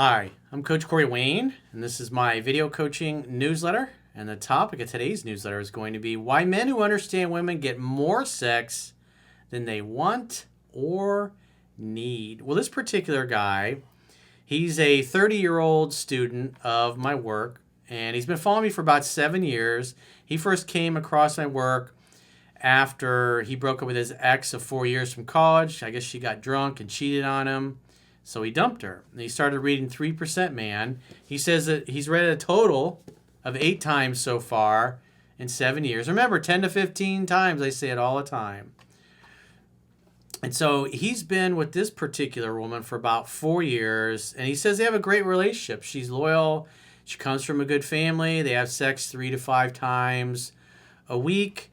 Hi, I'm Coach Corey Wayne, and this is my video coaching newsletter. And the topic of today's newsletter is going to be why men who understand women get more sex than they want or need. Well, this particular guy, he's a 30-year-old student of my work, and he's been following me for about 7 years. He first came across my work after he broke up with his ex of 4 years from college. I guess she got drunk and cheated on him. So he dumped her. And he started reading 3% Man. He says that he's read a total of 8 times so far in 7 years. Remember, 10 to 15 times. I say it all the time. And so he's been with this particular woman for about 4 years. And he says they have a great relationship. She's loyal. She comes from a good family. They have sex 3 to 5 times a week.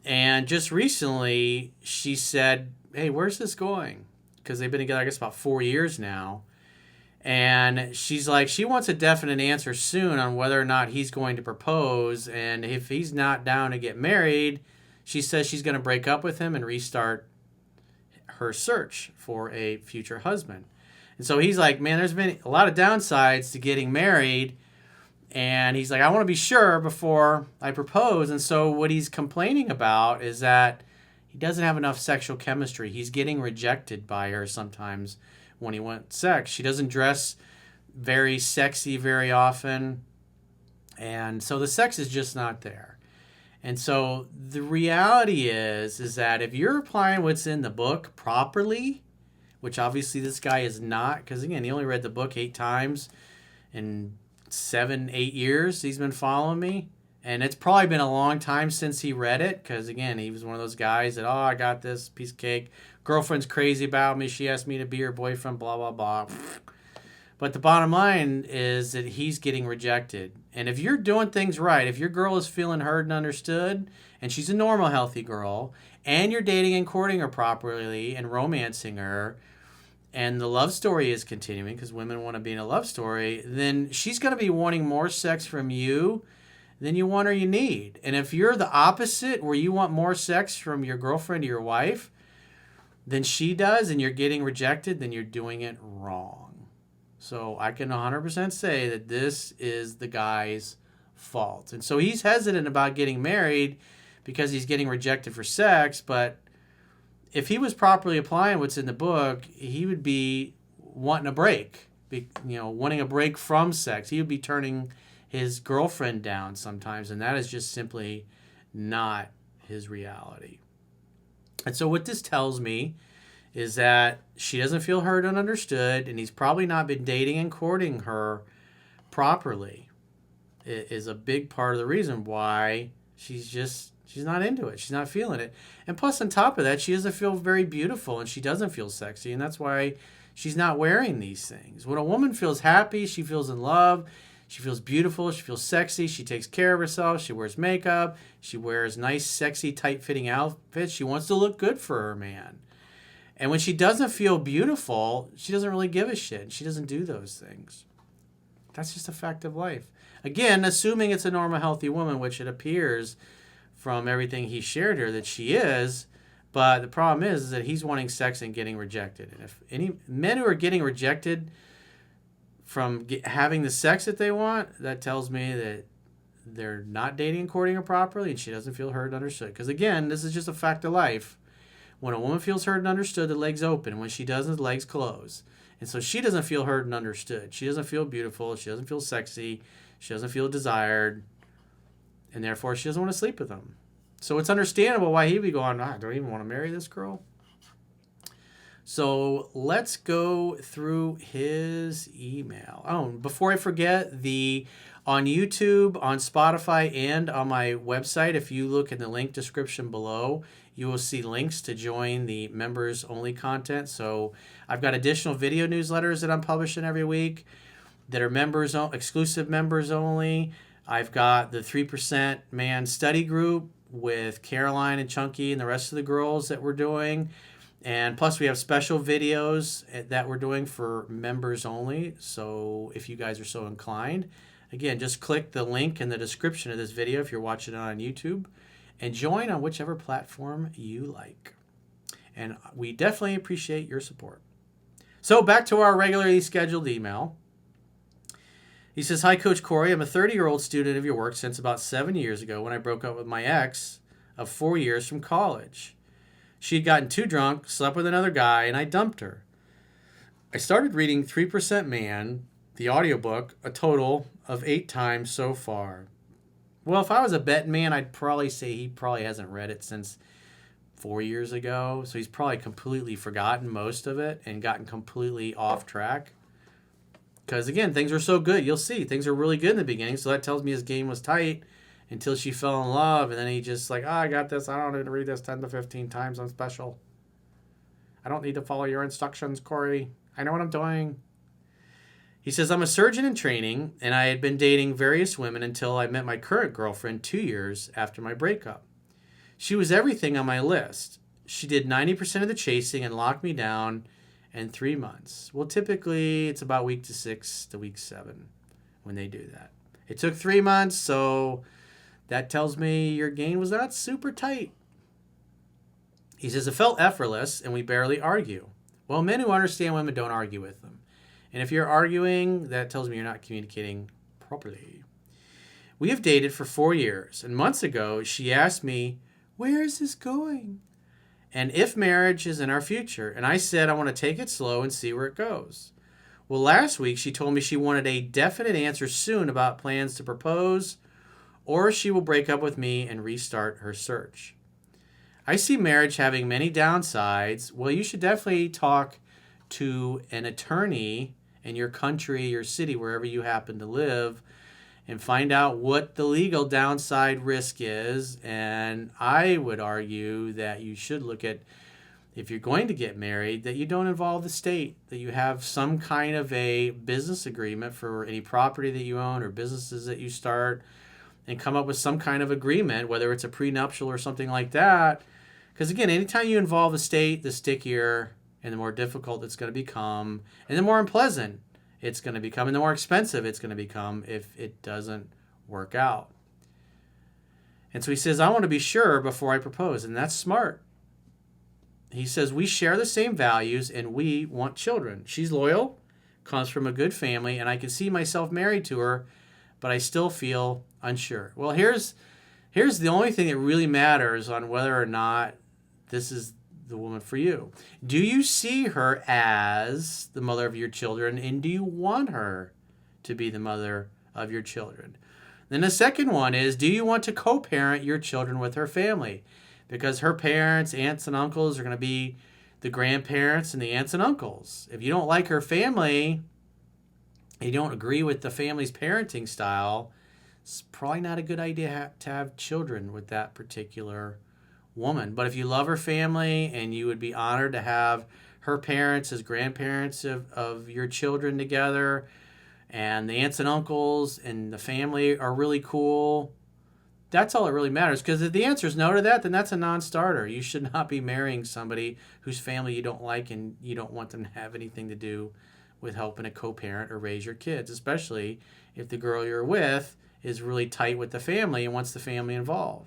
And just recently, she said, hey, where's this going? Because they've been together, I guess, about 4 years now. And she's like, she wants a definite answer soon on whether or not he's going to propose. And if he's not down to get married, she says she's going to break up with him and restart her search for a future husband. And so he's like, man, there's been a lot of downsides to getting married. And he's like, I want to be sure before I propose. And so what he's complaining about is that he doesn't have enough sexual chemistry. He's getting rejected by her sometimes when he wants sex. She doesn't dress very sexy very often. And so the sex is just not there. And so the reality is that if you're applying what's in the book properly, which obviously this guy is not, because again, he only read the book 8 times in 7-8 years he's been following me. And it's probably been a long time since he read it because, again, he was one of those guys that, I got this piece of cake. Girlfriend's crazy about me. She asked me to be her boyfriend, blah, blah, blah. But the bottom line is that he's getting rejected. And if you're doing things right, if your girl is feeling heard and understood, and she's a normal, healthy girl, and you're dating and courting her properly and romancing her, and the love story is continuing because women want to be in a love story, then she's going to be wanting more sex from you than you want or you need. And if you're the opposite, where you want more sex from your girlfriend or your wife than she does, and you're getting rejected, then you're doing it wrong. So I can 100% say that this is the guy's fault. And so he's hesitant about getting married because he's getting rejected for sex. But if he was properly applying what's in the book, he would be wanting a break, wanting a break from sex. He would be turning his girlfriend down sometimes, and that is just simply not his reality. And so what this tells me is that she doesn't feel heard and understood, and he's probably not been dating and courting her properly. It is a big part of the reason why she's not into it. She's not feeling it. And plus, on top of that, she doesn't feel very beautiful, and she doesn't feel sexy, and that's why she's not wearing these things. When a woman feels happy, she feels in love, she feels beautiful. She feels sexy. She takes care of herself. She wears makeup. She wears nice, sexy, tight-fitting outfits. She wants to look good for her man. And when she doesn't feel beautiful, she doesn't really give a shit. She doesn't do those things. That's just a fact of life. Again, assuming it's a normal, healthy woman, which it appears from everything he shared here that she is. But the problem is that he's wanting sex and getting rejected. And if any men who are getting rejected from having the sex that they want, that tells me that they're not dating and courting her properly, and she doesn't feel heard and understood. Because again, this is just a fact of life. When a woman feels heard and understood, the legs open. When she doesn't, the legs close. And so she doesn't feel heard and understood. She doesn't feel beautiful. She doesn't feel sexy. She doesn't feel desired. And therefore, she doesn't want to sleep with him. So it's understandable why he'd be going, I don't even want to marry this girl. So let's go through his email. Oh, before I forget, on YouTube, on Spotify, and on my website, if you look in the link description below, you will see links to join the members-only content. So I've got additional video newsletters that I'm publishing every week that are exclusive members only. I've got the 3% Man study group with Caroline and Chunky and the rest of the girls that we're doing. And plus, we have special videos that we're doing for members only. So if you guys are so inclined, again, just click the link in the description of this video if you're watching it on YouTube and join on whichever platform you like. And we definitely appreciate your support. So back to our regularly scheduled email. He says, "Hi, Coach Corey. I'm a 30-year-old student of your work since about 7 years ago when I broke up with my ex of 4 years from college. She had gotten too drunk, slept with another guy, and I dumped her. I started reading 3% Man, the audiobook, a total of 8 times so far." Well, if I was a betting man, I'd probably say he probably hasn't read it since 4 years ago. So he's probably completely forgotten most of it and gotten completely off track. Because, again, things were so good. You'll see. Things were really good in the beginning. So that tells me his game was tight until she fell in love. And then he just like, I got this. I don't need to read this 10 to 15 times. I'm special. I don't need to follow your instructions, Corey. I know what I'm doing. He says, "I'm a surgeon in training, and I had been dating various women until I met my current girlfriend 2 years after my breakup. She was everything on my list. She did 90% of the chasing and locked me down in 3 months." Well, typically it's about week 6 to week 7 when they do that. It took 3 months, so that tells me your game was not super tight. He says, "It felt effortless, and we barely argue." Well, men who understand women don't argue with them. And if you're arguing, that tells me you're not communicating properly. "We have dated for 4 years, and months ago she asked me, 'Where is this going?' and if marriage is in our future. And I said I want to take it slow and see where it goes. Well, last week she told me she wanted a definite answer soon about plans to propose, or she will break up with me and restart her search. I see marriage having many downsides. Well, you should definitely talk to an attorney in your country, your city, wherever you happen to live, and find out what the legal downside risk is. And I would argue that you should look at, if you're going to get married, that you don't involve the state, that you have some kind of a business agreement for any property that you own or businesses that you start, and come up with some kind of agreement, whether it's a prenuptial or something like that. Because again, anytime you involve the state, the stickier and the more difficult it's going to become, and the more unpleasant it's going to become, and the more expensive it's going to become if it doesn't work out. And so he says, "I want to be sure before I propose," and that's smart. He says, "We share the same values, and we want children. She's loyal, comes from a good family, and I can see myself married to her, but I still feel unsure." Well, here's the only thing that really matters on whether or not this is the woman for you. Do you see her as the mother of your children, and do you want her to be the mother of your children? Then the second one is, do you want to co-parent your children with her family? Because her parents, aunts and uncles are going to be the grandparents and the aunts and uncles. If you don't like her family, you don't agree with the family's parenting style, it's probably not a good idea to have children with that particular woman. But if you love her family and you would be honored to have her parents as grandparents of your children together, and the aunts and uncles and the family are really cool, that's all that really matters. Because if the answer is no to that, then that's a non-starter. You should not be marrying somebody whose family you don't like and you don't want them to have anything to do with helping to co-parent or raise your kids, especially if the girl you're with is really tight with the family and wants the family involved.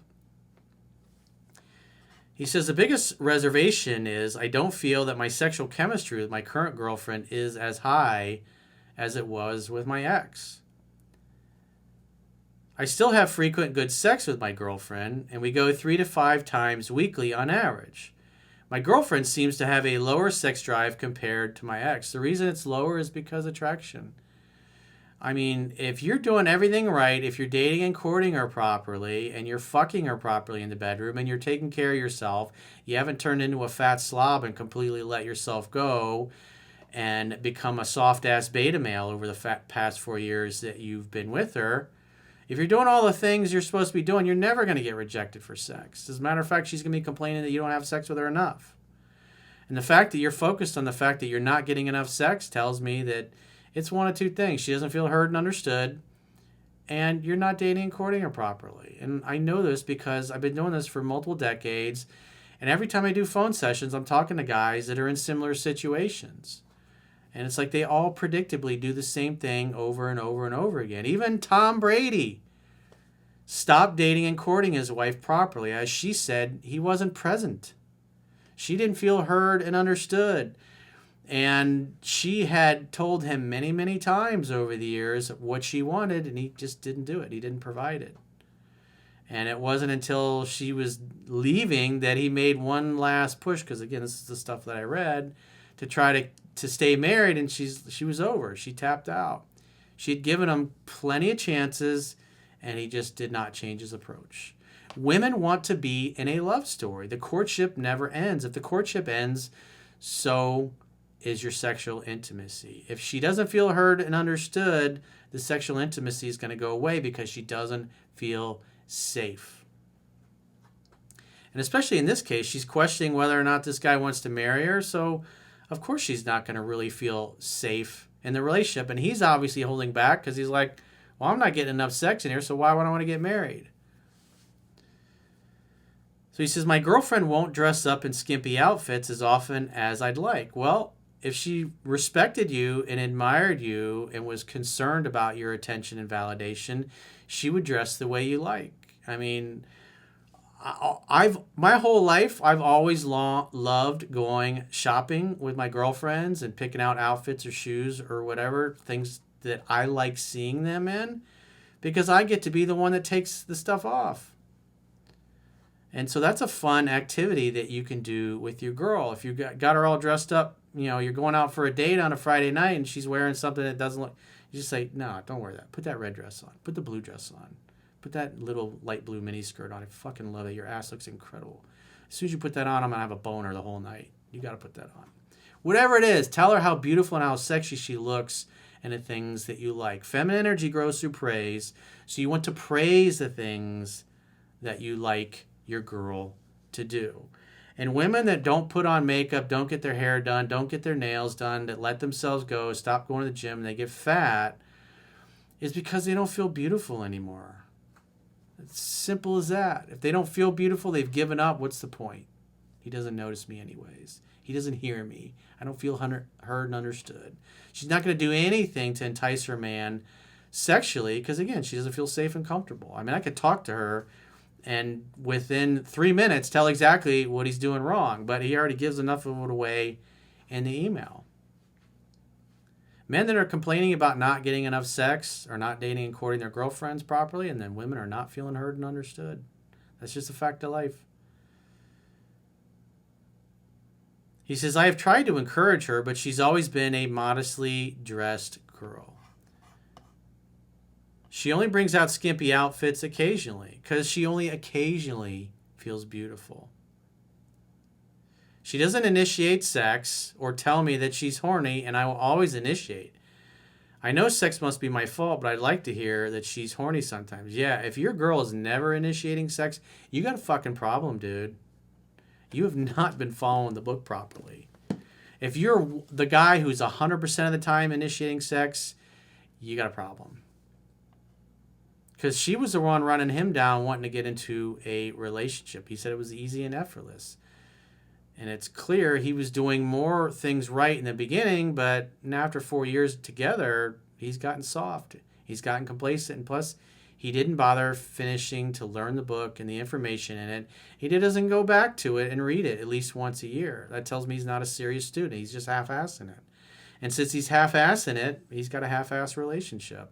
He says, "The biggest reservation is I don't feel that my sexual chemistry with my current girlfriend is as high as it was with my ex. I still have frequent good sex with my girlfriend, and we go 3 to 5 times weekly on average. My girlfriend seems to have a lower sex drive compared to my ex. The reason it's lower is because attraction. I mean, if you're doing everything right, if you're dating and courting her properly, and you're fucking her properly in the bedroom, and you're taking care of yourself, you haven't turned into a fat slob and completely let yourself go and become a soft-ass beta male over the past 4 years that you've been with her, if you're doing all the things you're supposed to be doing, you're never going to get rejected for sex. As a matter of fact, she's going to be complaining that you don't have sex with her enough. And the fact that you're focused on the fact that you're not getting enough sex tells me that it's one of two things. She doesn't feel heard and understood, and you're not dating and courting her properly. And I know this because I've been doing this for multiple decades, and every time I do phone sessions, I'm talking to guys that are in similar situations. And it's like they all predictably do the same thing over and over and over again. Even Tom Brady stopped dating and courting his wife properly. As she said, he wasn't present. She didn't feel heard and understood. And she had told him many, many times over the years what she wanted, and he just didn't do it. He didn't provide it. And it wasn't until she was leaving that he made one last push, because again, this is the stuff that I read, to try to stay married, and she was over. She tapped out. She'd given him plenty of chances, and he just did not change his approach. Women want to be in a love story. The courtship never ends. If the courtship ends, so is your sexual intimacy. If she doesn't feel heard and understood, the sexual intimacy is going to go away because she doesn't feel safe. And especially in this case, she's questioning whether or not this guy wants to marry her. So, of course, she's not going to really feel safe in the relationship. And he's obviously holding back because he's like, well, I'm not getting enough sex in here, so why would I want to get married? So he says, my girlfriend won't dress up in skimpy outfits as often as I'd like. Well, if she respected you and admired you and was concerned about your attention and validation, she would dress the way you like. I mean, my whole life, I've always loved going shopping with my girlfriends and picking out outfits or shoes or whatever, things that I like seeing them in, because I get to be the one that takes the stuff off. And so that's a fun activity that you can do with your girl. If you got her all dressed up, you're going out for a date on a Friday night and she's wearing something that doesn't look, you just say, no, don't wear that. Put that red dress on. Put the blue dress on. Put that little light blue mini skirt on. I fucking love it. Your ass looks incredible. As soon as you put that on, I'm going to have a boner the whole night. You got to put that on. Whatever it is, tell her how beautiful and how sexy she looks and the things that you like. Feminine energy grows through praise. So you want to praise the things that you like your girl to do. And women that don't put on makeup, don't get their hair done, don't get their nails done, that let themselves go, stop going to the gym, and they get fat, is because they don't feel beautiful anymore. It's simple as that. If they don't feel beautiful, they've given up. What's the point? He doesn't notice me anyways. He doesn't hear me. I don't feel heard and understood. She's not going to do anything to entice her man sexually because, again, she doesn't feel safe and comfortable. I mean, I could talk to her and within 3 minutes tell exactly what he's doing wrong, but he already gives enough of it away in the email. Men that are complaining about not getting enough sex or not dating and courting their girlfriends properly, and then women are not feeling heard and understood. That's just a fact of life. He says, I have tried to encourage her, but she's always been a modestly dressed girl. She only brings out skimpy outfits occasionally because she only occasionally feels beautiful. She doesn't initiate sex or tell me that she's horny, and I will always initiate. I know sex must be my fault, but I'd like to hear that she's horny sometimes. Yeah, if your girl is never initiating sex, you got a fucking problem, dude. You have not been following the book properly. If you're the guy who's 100% of the time initiating sex, you got a problem. Because she was the one running him down wanting to get into a relationship. He said it was easy and effortless. And it's clear he was doing more things right in the beginning, but after 4 years together, he's gotten soft. He's gotten complacent. And plus, he didn't bother finishing to learn the book and the information in it. He doesn't go back to it and read it at least once a year. That tells me he's not a serious student. He's just half-assing it. And since he's half-assing it, he's got a half-ass relationship.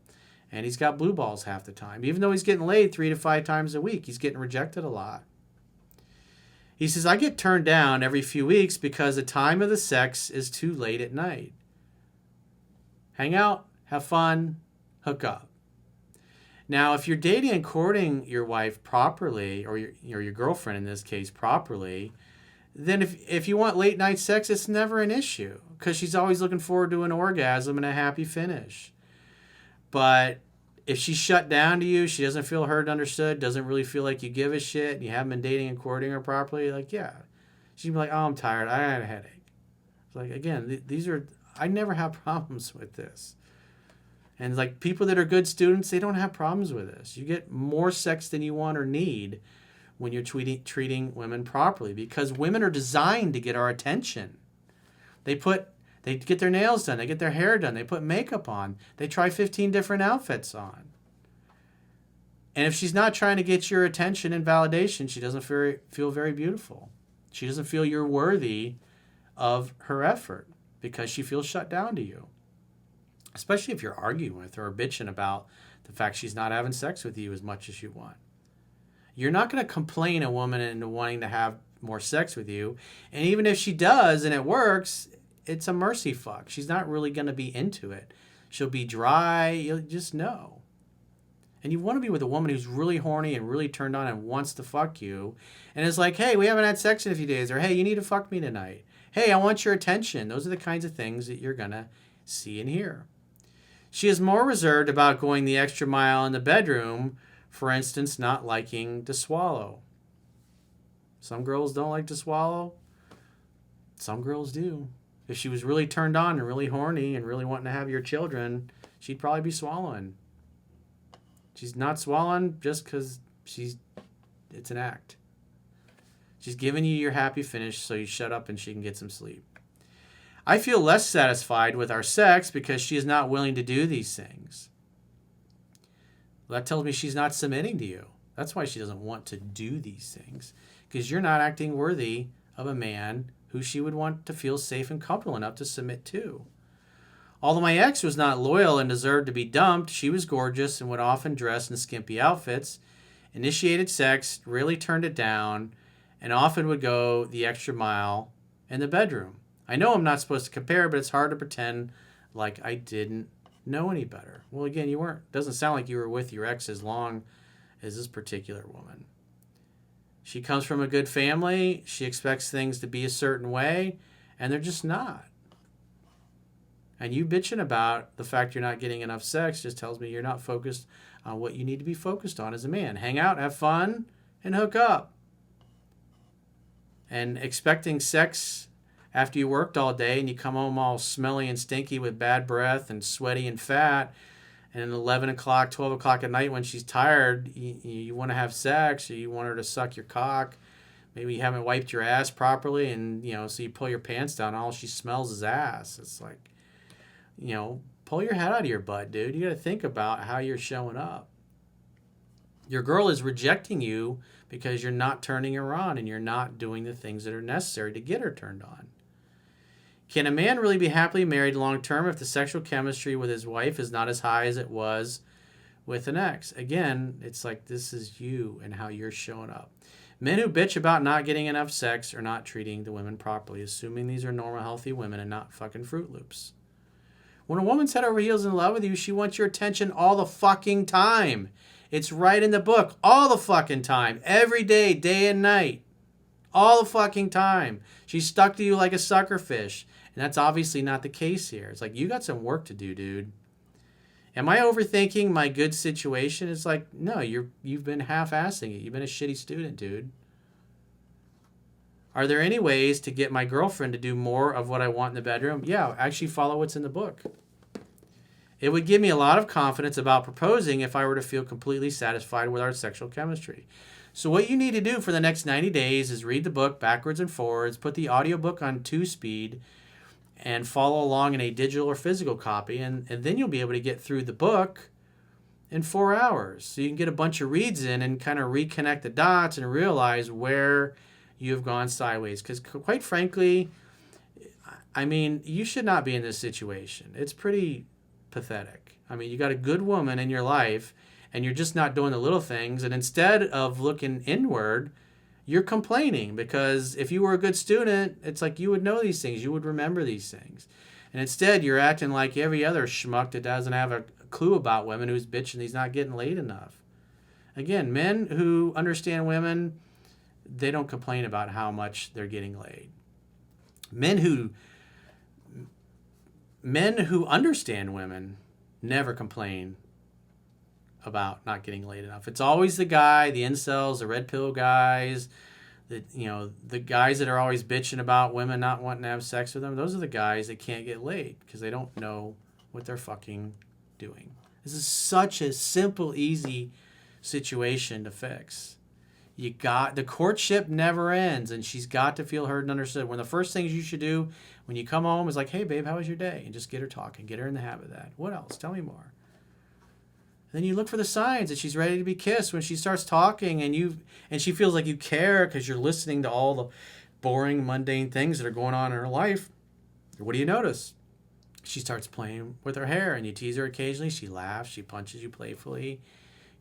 And he's got blue balls half the time. Even though he's getting laid 3 to 5 times a week, he's getting rejected a lot. He says, I get turned down every few weeks because the time of the sex is too late at night. Hang out, have fun, hook up. Now, if you're dating and courting your wife properly, or your girlfriend in this case properly, then if you want late night sex, it's never an issue because she's always looking forward to an orgasm and a happy finish. But if she's shut down to you, she doesn't feel heard, understood, doesn't really feel like you give a shit, and you haven't been dating and courting her properly, like, yeah. She'd be like, oh, I'm tired. I had a headache. It's like, again, I never have problems with this. And like people that are good students, they don't have problems with this. You get more sex than you want or need when you're treating women properly because women are designed to get our attention. They get their nails done. They get their hair done. They put makeup on. They try 15 different outfits on. And if she's not trying to get your attention and validation, she doesn't feel very beautiful. She doesn't feel you're worthy of her effort. because she feels shut down to you. Especially if you're arguing with her or bitching about the fact she's not having sex with you as much as you want. You're not going to complain a woman into wanting to have more sex with you. And even if she does and it works, it's a mercy fuck. She's not really going to be into it. She'll be dry. You'll just know. And you want to be with a woman who's really horny and really turned on and wants to fuck you. And it's like, hey, we haven't had sex in a few days. Or, hey, you need to fuck me tonight. Hey, I want your attention. Those are the kinds of things that you're going to see and hear. She is more reserved about going the extra mile in the bedroom, for instance, not liking to swallow. Some girls don't like to swallow. Some girls do. If she was really turned on and really horny and really wanting to have your children, she'd probably be swallowing. She's not swallowing just because it's an act. She's giving you your happy finish so you shut up and she can get some sleep. I feel less satisfied with our sex because she is not willing to do these things. Well, that tells me she's not submitting to you. That's why she doesn't want to do these things. Because you're not acting worthy of a man who she would want to feel safe and comfortable enough to submit to. Although my ex was not loyal and deserved to be dumped, she was gorgeous and would often dress in skimpy outfits, initiated sex, really turned it down, and often would go the extra mile in the bedroom. I know I'm not supposed to compare, but it's hard to pretend like I didn't know any better. Well, again, you weren't. Doesn't sound like you were with your ex as long as this particular woman. She comes from a good family. She expects things to be a certain way, and they're just not. And you bitching about the fact you're not getting enough sex just tells me you're not focused on what you need to be focused on as a man. Hang out, have fun, and hook up. And expecting sex after you worked all day and you come home all smelly and stinky with bad breath and sweaty and fat, and at 11 o'clock, 12 o'clock at night when she's tired, you want to have sex, or you want her to suck your cock. Maybe you haven't wiped your ass properly, and, so you pull your pants down, all she smells is ass. It's like, pull your head out of your butt, dude. You got to think about how you're showing up. Your girl is rejecting you because you're not turning her on and you're not doing the things that are necessary to get her turned on. Can a man really be happily married long term if the sexual chemistry with his wife is not as high as it was with an ex? Again, it's like this is you and how you're showing up. Men who bitch about not getting enough sex are not treating the women properly, assuming these are normal, healthy women and not fucking Fruit Loops. When a woman's head over heels in love with you, she wants your attention all the fucking time. It's right in the book. All the fucking time. Every day, day and night. All the fucking time. She's stuck to you like a sucker fish. And that's obviously not the case here. It's like, you got some work to do, dude. Am I overthinking my good situation? It's like, no, you've been half-assing it. You've been a shitty student, dude. Are there any ways to get my girlfriend to do more of what I want in the bedroom? Yeah, actually follow what's in the book. It would give me a lot of confidence about proposing if I were to feel completely satisfied with our sexual chemistry. So what you need to do for the next 90 days is read the book backwards and forwards, put the audiobook on 2-speed, and follow along in a digital or physical copy, and then you'll be able to get through the book in 4 hours. So you can get a bunch of reads in and kind of reconnect the dots and realize where you've gone sideways. Because quite frankly, I mean, you should not be in this situation. It's pretty pathetic. I mean, you got a good woman in your life, and you're just not doing the little things, and instead of looking inward, you're complaining because if you were a good student, it's like you would know these things. You would remember these things. And instead, you're acting like every other schmuck that doesn't have a clue about women who's bitching he's not getting laid enough. Again, men who understand women, they don't complain about how much they're getting laid. Men who understand women never complain about not getting laid enough. It's always the guy, the incels, the red pill guys, the guys that are always bitching about women not wanting to have sex with them. Those are the guys that can't get laid because they don't know what they're fucking doing. This is such a simple, easy situation to fix. The courtship never ends, and she's got to feel heard and understood. One of the first things you should do when you come home is like, hey, babe, how was your day? And just get her talking. Get her in the habit of that. What else? Tell me more. Then you look for the signs that she's ready to be kissed when she starts talking and she feels like you care because you're listening to all the boring, mundane things that are going on in her life. What do you notice? She starts playing with her hair, and you tease her occasionally. She laughs. She punches you playfully.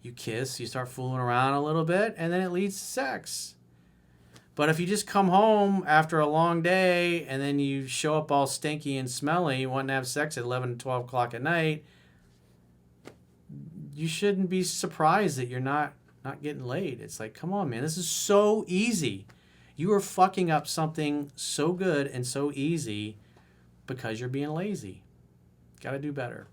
You kiss. You start fooling around a little bit, and then it leads to sex. But if you just come home after a long day and then you show up all stinky and smelly, wanting to have sex at 11 to 12 o'clock at night, you shouldn't be surprised that you're not getting laid. It's like, come on, man. This is so easy. You are fucking up something so good and so easy because you're being lazy. Got to do better.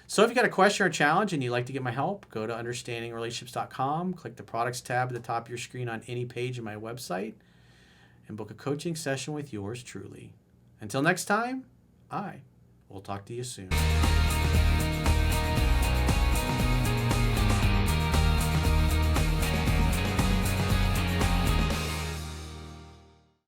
So if you got a question or a challenge and you'd like to get my help, go to understandingrelationships.com, click the products tab at the top of your screen on any page of my website, and book a coaching session with yours truly. Until next time, I will talk to you soon.